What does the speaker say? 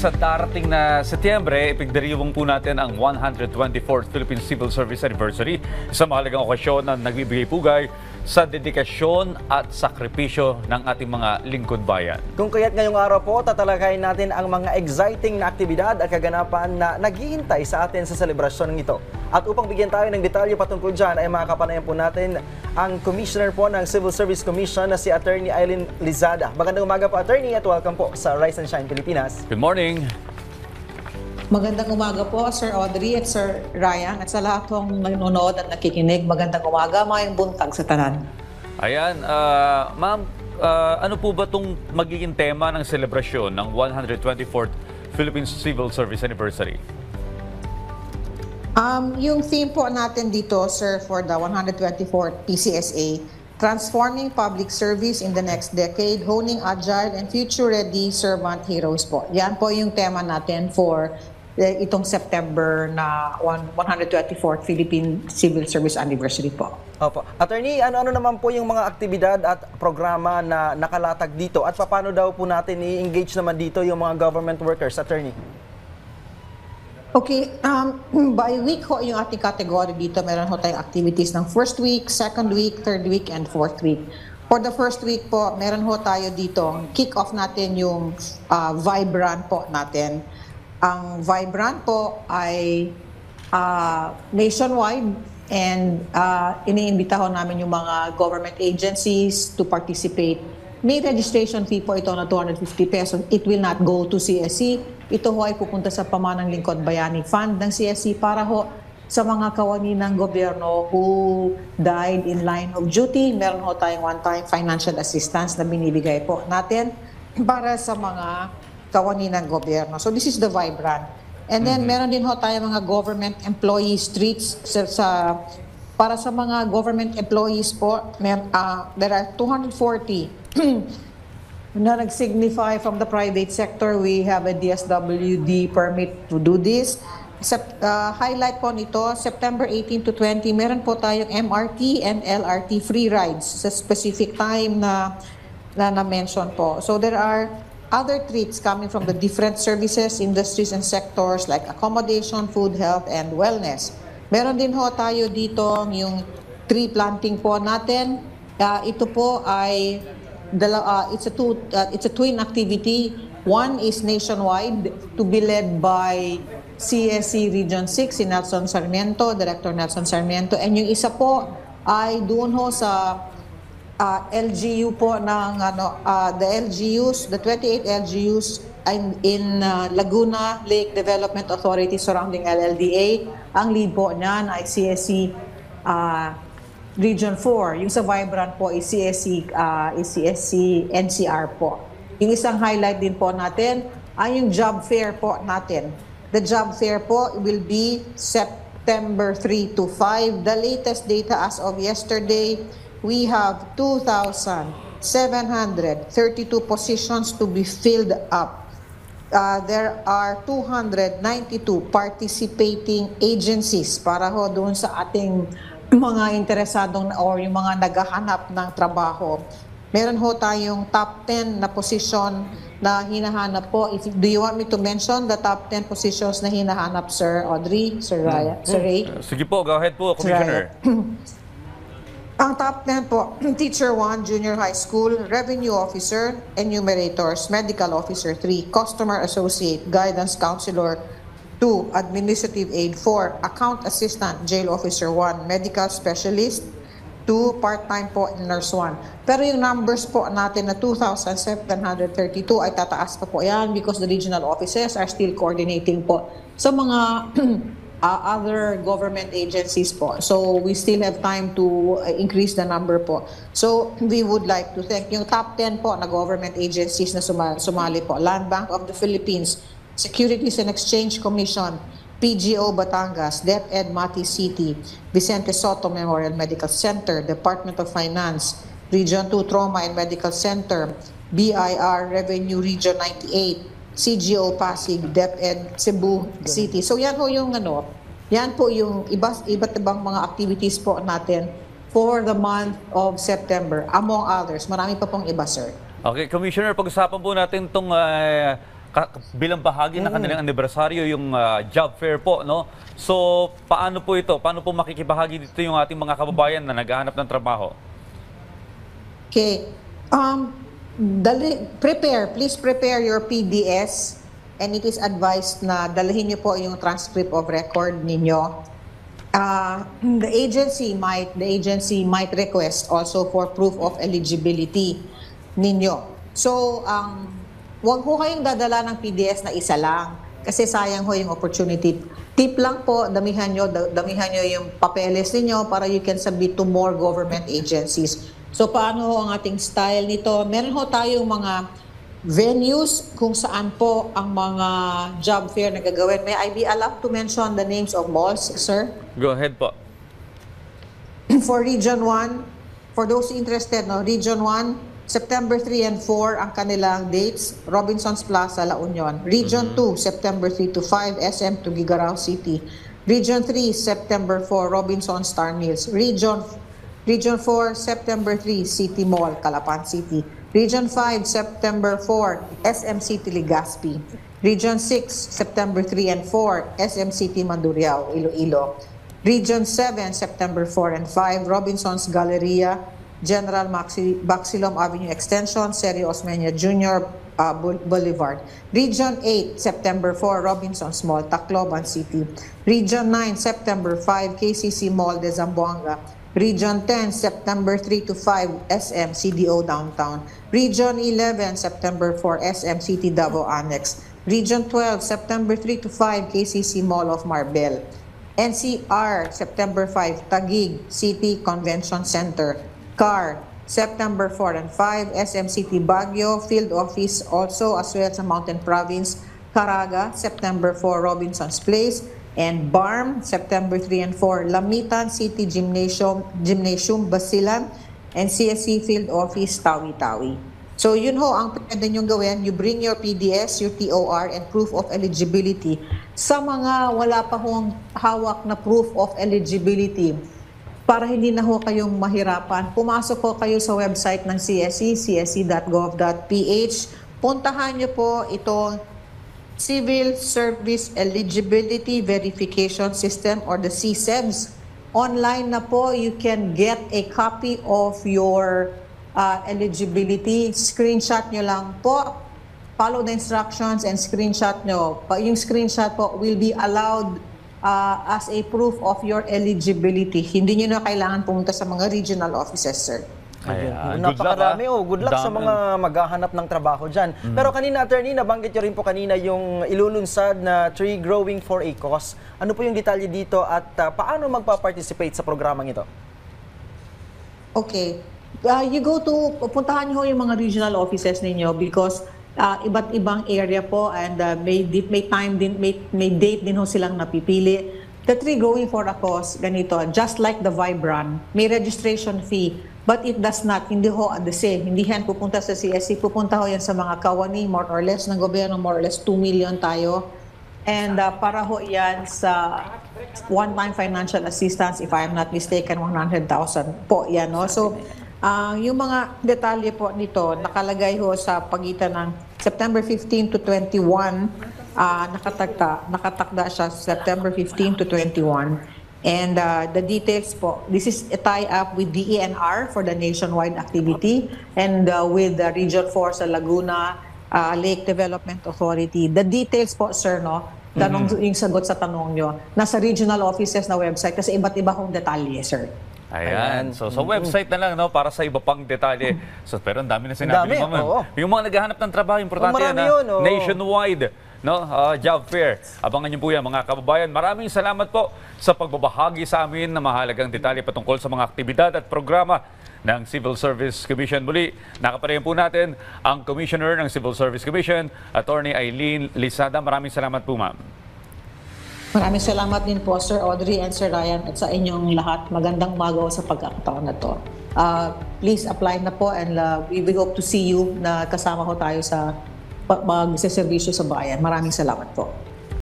Sa darating na Setyembre, ipigdiriwang po natin ang 124th Philippine Civil Service Anniversary, isang mahalagang okasyon na nagbibigay pugay sa dedikasyon at sakripisyo ng ating mga lingkod bayan. Kung kaya't ngayong araw po, tatalakayin natin ang mga exciting na aktibidad at kaganapan na naghihintay sa atin sa selebrasyon ito. At upang bigyan tayo ng detalye patungkol dyan, ay makakapanayan po natin ang Commissioner po ng Civil Service Commission na si Attorney Eileen Lizada. Magandang umaga po, Attorney, at welcome po sa Rise and Shine Pilipinas. Good morning! Magandang umaga po, Sir Audrey at Sir Ryan, at sa lahat ng nanonood at nakikinig. Magandang umaga, mayang buntag sa tanan. Ayan, ma'am, ano po ba itong magiging tema ng selebrasyon ng 124th Philippine Civil Service Anniversary? Yung theme po natin dito, Sir, for the 124th PCSA, Transforming Public Service in the Next Decade, Honing Agile and Future-Ready Servant Heroes po. Yan po yung tema natin for itong September na 124th Philippine Civil Service Anniversary po. Opo. Attorney, ano naman po yung mga aktibidad at programa na nakalatag dito at paano daw po natin i-engage naman dito yung mga government workers, Attorney? Okay, by week ho yung ating category dito, meron ho tayong activities ng first week, second week, third week, and fourth week. For the first week po, meron ho tayo dito, kick-off natin yung Vibrant po natin. Ang Vibrant po ay nationwide and iniimbita ho namin yung mga government agencies to participate. May registration fee po ito na 250 pesos. It will not go to CSC. Ito ho ay pupunta sa Pamanang Lingkod Bayani Fund ng CSC para ho sa mga kawani ng gobyerno who died in line of duty. Meron ho tayong one-time financial assistance na binibigay po natin para sa mga kawani ng gobyerno. So this is the Vibrant. And then meron din ho tayong mga government employee streets para sa mga government employees po. There are 240 na nag-signify from the private sector. We have a DSWD permit to do this. Highlight po nito, September 18 to 20, meron po tayong MRT and LRT free rides sa specific time na mention po. So there are other treats coming from the different services, industries, and sectors like accommodation, food, health, and wellness. Meron din ho tayo dito yung tree planting po natin. Ito po ay it's a twin activity. One is nationwide to be led by CSC Region 6 si Nelson Sarmiento, Director Nelson Sarmiento. And yung isa po ay doon ho sa LGU po ng the LGUs, the 28 LGUs in Laguna Lake Development Authority surrounding LLDA. Ang lead po niyan ay CSC Region 4. Yung sa Vibrant po is CSC NCR po. Yung isang highlight din po natin ay yung job fair po natin. The job fair po will be September 3 to 5. The latest data as of yesterday, we have 2,732 positions to be filled up. There are 292 participating agencies para ho doon sa ating mga interesadong or yung mga naghahanap ng trabaho. Meron ho tayong top 10 na position na hinahanap po. Do you want me to mention the top 10 positions na hinahanap, Sir Audrey, Sir Raya, Sir Ray? Sige po, go ahead po, Commissioner. Ang top 10 po, Teacher 1, Junior High School, Revenue Officer, Enumerators, Medical Officer 3, Customer Associate, Guidance Counselor 2, Administrative Aid 4, Account Assistant, Jail Officer 1, Medical Specialist 2, part-time po, Nurse 1. Pero yung numbers po natin na 2,732 ay tataas pa po yan because the regional offices are still coordinating po sa mga other government agencies po. So we still have time to increase the number po. So we would like to thank yung top 10 po na government agencies na sumali po. Land Bank of the Philippines, Securities and Exchange Commission, PGO Batangas, DepEd Mati City, Vicente Soto Memorial Medical Center, Department of Finance, Region 2 Trauma and Medical Center, BIR Revenue Region 98, CGO Pasig, DepEd Cebu City. So yan po yung yan po yung iba't ibang mga activities po natin for the month of September, among others. Marami pa pong iba, sir. Okay, Commissioner, pag-usapan po natin itong bilang bahagi ng kanilang anibersaryo yung job fair po, no? So, paano po ito? Paano po makikibahagi dito yung ating mga kababayan na naghahanap ng trabaho? Okay. Please prepare your PDS, and it is advised na dalhin niyo po yung transcript of record ninyo. The agency might request also for proof of eligibility ninyo. So, huwag ho kayong dadala ng PDS na isa lang kasi sayang ho yung opportunity. Tip lang po, damihan nyo yung papeles ninyo para you can submit to more government agencies. So, paano ho ang ating style nito? Meron ho tayong mga venues kung saan po ang mga job fair na gagawin. May I be allowed to mention the names of malls, sir? Go ahead po. For Region 1, for those interested, no, Region 1, September 3 and 4 ang kanilang dates, Robinsons Plaza, La Union. Region 2, September 3 to 5, SM to Gigarao City. Region 3, September 4, Robinson Star Mills. Region 4, September 3, City Mall, Calapan City. Region 5, September 4, SM City Legazpi. Region 6, September 3 and 4, SM City Mandurriao, Iloilo. Region 7, September 4 and 5, Robinsons Galleria, General Baxilom Avenue Extension, Sergio Osmeña Jr. Boulevard. Region 8, September 4, Robinsons Mall, Tacloban City. Region 9, September 5, KCC Mall de Zamboanga. Region 10, September 3 to 5, SM CDO Downtown. Region 11, September 4, SM City Davao Annex. Region 12, September 3 to 5, KCC Mall of Marbel. NCR, September 5, Taguig City Convention Center. CAR, September 4 and 5, SM City Baguio, Field Office also as well sa Mountain Province. Caraga, September 4, Robinson's Place. And BARM, September 3 and 4, Lamitan City Gymnasium, Basilan, and CSC Field Office, Tawi-Tawi. So yun ho, ang pwede nyo gawin, you bring your PDS, your TOR, and proof of eligibility. Sa mga wala pa hong hawak na proof of eligibility, para hindi na ho kayong mahirapan, pumasok ho kayo sa website ng CSC, csc.gov.ph. Puntahan nyo po itong Civil Service Eligibility Verification System or the CSEVS. Online na po, you can get a copy of your eligibility. Screenshot nyo lang po. Follow the instructions and screenshot nyo. Yung screenshot po will be allowed as a proof of your eligibility. Hindi nyo na kailangan pumunta sa mga regional offices, sir. Ayan. Napakarami. Good luck sa Dami. mga maghahanap ng trabaho dyan. Pero kanina, attorney, nabanggit nyo rin po kanina yung ilulunsad na Tree Growing for a Cause. Ano po yung detalye dito at paano magpa-participate sa programang ito? Okay. Puntahan nyo yung mga regional offices ninyo because iba't ibang area po and may date din ho silang napipili. The Tree Growing for a Cause, ganito, just like the Vibran, may registration fee. But it does not, hindi ho the same. Hindi yan pupunta sa CSC, pupunta ho yan sa mga kawani, more or less, ng gobyerno, more or less 2 million tayo. And para ho yan sa one-time financial assistance, if I am not mistaken, 100,000 po yan. No? So, yung mga detalye po nito, nakalagay ho sa pagitan ng September 15 to 21, nakatakda siya September 15 to 21. And the details po, this is a tie-up with DENR for the nationwide activity and with the Region 4 sa Laguna Lake Development Authority. The details po, sir, no? Yung sagot sa tanong nyo, nasa regional offices na website kasi iba't iba kong detalye, sir. Ayan. So, sa website na lang, no, para sa iba pang detalye. So, pero ang dami na sinabi ni Ma'am. oo. Yung mga naghahanap ng trabaho, importante yan, marami yun, oo. nationwide. No, job fair. Abangan niyo po yan, mga kababayan. Maraming salamat po sa pagbabahagi sa amin ng mahalagang detalye patungkol sa mga aktibidad at programa ng Civil Service Commission. Muli, nakaparehan po natin ang Commissioner ng Civil Service Commission, Attorney Eileen Lisada. Maraming salamat po, ma'am. Maraming salamat din po, Sir Audrey and Sir Ryan at sa inyong lahat. Magandang umaga sa pagkakataon na to. Please apply na po and we hope to see you na kasama ko tayo sa magseservisyo sa bayan. Maraming salamat po.